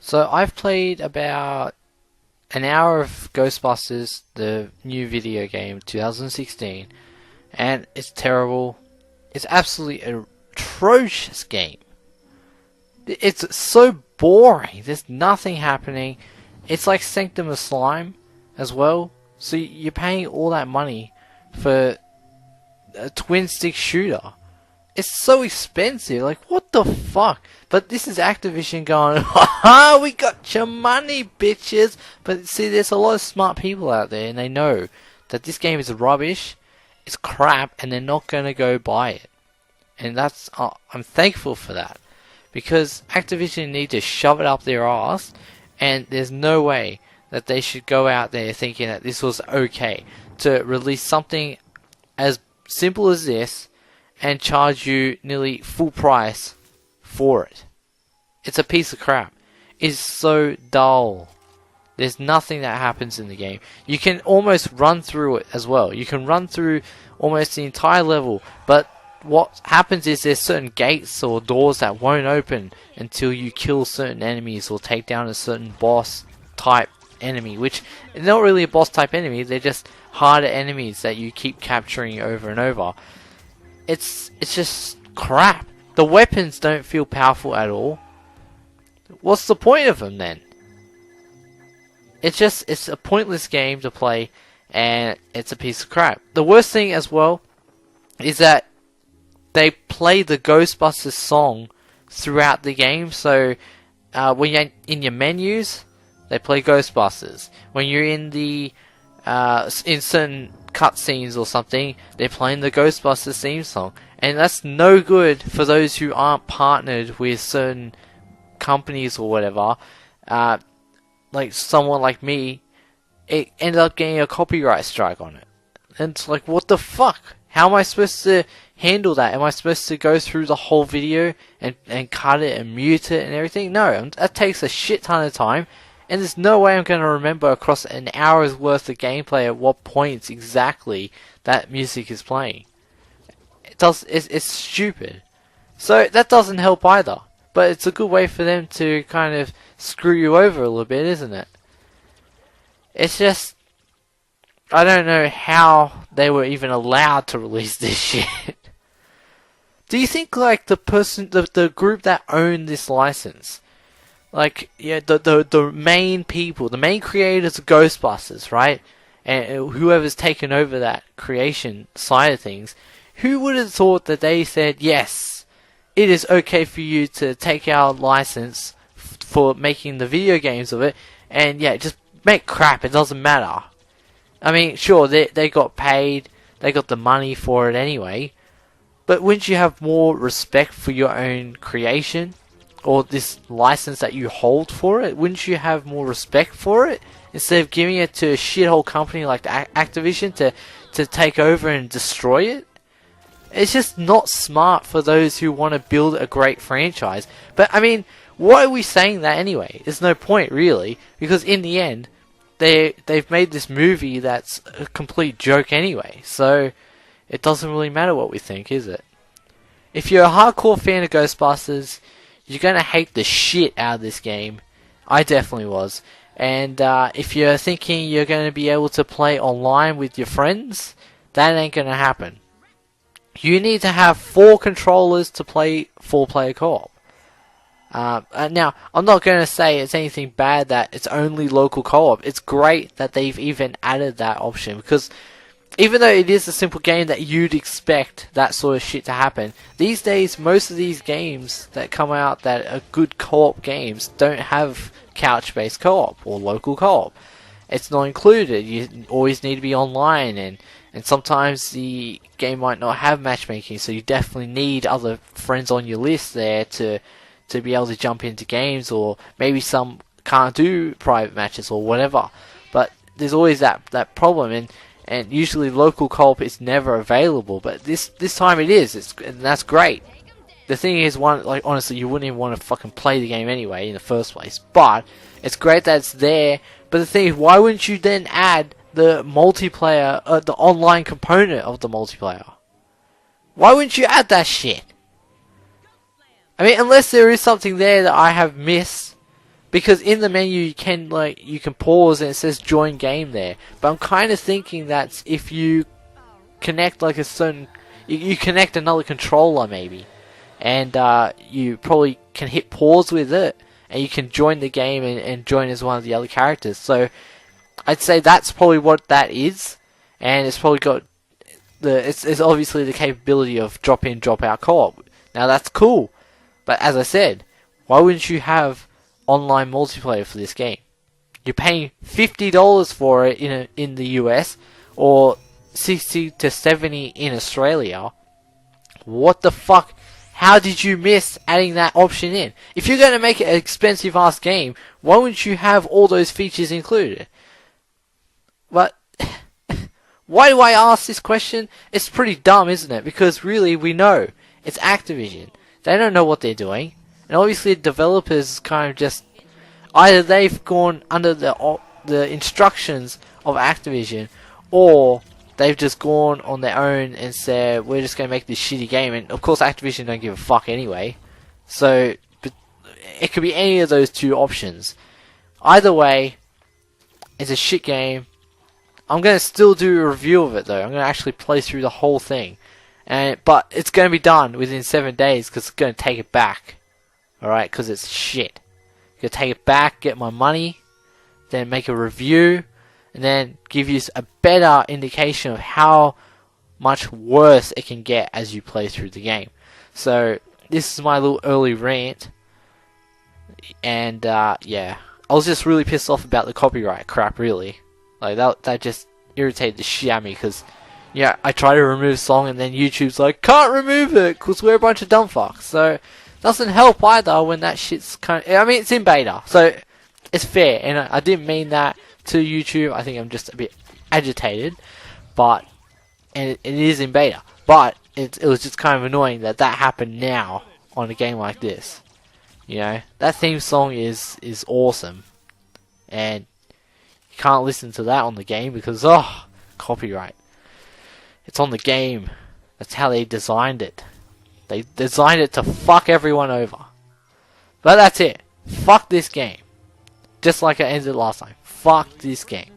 So I've played about an hour of Ghostbusters, the new video game, 2016, and it's terrible. It's absolutely atrocious game. It's so boring. There's nothing happening. It's like Sanctum of Slime as well. So you're paying all that money for a twin stick shooter. It's so expensive. Like, what the fuck? But this is Activision going, haha, we got your money, bitches. But see, there's a lot of smart people out there, and they know that this game is rubbish, it's crap, and they're not going to go buy it. And that's, I'm thankful for that. Because Activision need to shove it up their ass, and there's no way that they should go out there thinking that this was okay to release something as simple as this and charge you nearly full price for it. It's a piece of crap. It's so dull. There's nothing that happens in the game. You can almost run through it as well. You can run through almost the entire level, but what happens is there's certain gates or doors that won't open until you kill certain enemies or take down a certain boss type enemy, which is not really a boss type enemy, they're just harder enemies that you keep capturing over and over. It's just crap. The weapons don't feel powerful at all. What's the point of them then? It's a pointless game to play, and it's a piece of crap. The worst thing as well is that they play the Ghostbusters song throughout the game. So when you're in your menus, they play Ghostbusters. When you're in the in certain cutscenes or something, they're playing the Ghostbusters theme song, and that's no good for those who aren't partnered with certain companies or whatever. Like someone like me, it ended up getting a copyright strike on it, and it's like, what the fuck? How am I supposed to handle that? Am I supposed to go through the whole video and cut it and mute it and everything? No, that takes a shit ton of time. And there's no way I'm going to remember across an hour's worth of gameplay at what points exactly that music is playing. It's stupid. So that doesn't help either. But it's a good way for them to kind of screw you over a little bit, isn't it? It's just, I don't know how they were even allowed to release this shit. Do you think like the group that owned this license, like, yeah, the main people, the main creators of Ghostbusters, right? And whoever's taken over that creation side of things, who would have thought that they said, yes, it is okay for you to take our license for making the video games of it, and yeah, just make crap, it doesn't matter. I mean, sure, they got paid, they got the money for it anyway, but wouldn't you have more respect for your own creation? Or this license that you hold for it? Wouldn't you have more respect for it? Instead of giving it to a shithole company like Activision to take over and destroy it? It's just not smart for those who want to build a great franchise. But I mean, why are we saying that anyway? There's no point really, because in the end, they've made this movie that's a complete joke anyway. So it doesn't really matter what we think, is it? If you're a hardcore fan of Ghostbusters, you're going to hate the shit out of this game. I definitely was. And if you're thinking you're going to be able to play online with your friends, that ain't going to happen. You need to have 4 controllers to play 4-player co-op. Now, I'm not going to say it's anything bad that it's only local co-op. It's great that they've even added that option, because even though it is a simple game that you'd expect that sort of shit to happen, these days most of these games that come out that are good co-op games don't have couch-based co-op or local co-op. It's not included. You always need to be online, and sometimes the game might not have matchmaking, so you definitely need other friends on your list there to be able to jump into games, or maybe some can't do private matches or whatever. But there's always that problem, and usually local co-op is never available, but this time it is, and that's great. The thing is, honestly, you wouldn't even want to fucking play the game anyway in the first place, but it's great that it's there. But the thing is, why wouldn't you then add the multiplayer, the online component of the multiplayer? Why wouldn't you add that shit? I mean, unless there is something there that I have missed, because in the menu you can pause and it says join game there. But I'm kind of thinking that if you connect like a certain, you connect another controller maybe, and you probably can hit pause with it, and you can join the game and join as one of the other characters. So I'd say that's probably what that is, and it's probably got it's obviously the capability of drop in, drop out co-op. Now that's cool, but as I said, why wouldn't you have online multiplayer for this game? You're paying $50 for it in the US, or 60 to 70 in Australia. What the fuck? How did you miss adding that option in? If you're going to make it an expensive ass game, why wouldn't you have all those features included? But why do I ask this question? It's pretty dumb, isn't it? Because really, we know it's Activision. They don't know what they're doing. And obviously, developers kind of just either they've gone under the instructions of Activision, or they've just gone on their own and said, we're just going to make this shitty game. And of course, Activision don't give a fuck anyway. So, but it could be any of those two options. Either way, it's a shit game. I'm going to still do a review of it though. I'm going to actually play through the whole thing. But it's going to be done within 7 days because it's going to take it back. Alright, because it's shit. I'm going to take it back, get my money, then make a review, and then give you a better indication of how much worse it can get as you play through the game. So, this is my little early rant. And, yeah. I was just really pissed off about the copyright crap, really. Like, that just irritated the shit out of me, because, yeah, I try to remove song, and then YouTube's like, can't remove it, because we're a bunch of dumb fucks. So, doesn't help either when that shit's kind of, I mean, it's in beta, so it's fair, and I didn't mean that to YouTube. I think I'm just a bit agitated, but, and it is in beta, but it was just kind of annoying that happened now on a game like this. You know, that theme song is awesome, and you can't listen to that on the game because, oh, copyright. It's on the game. That's how they designed it. They designed it to fuck everyone over. But that's it. Fuck this game. Just like I ended last time. Fuck this game.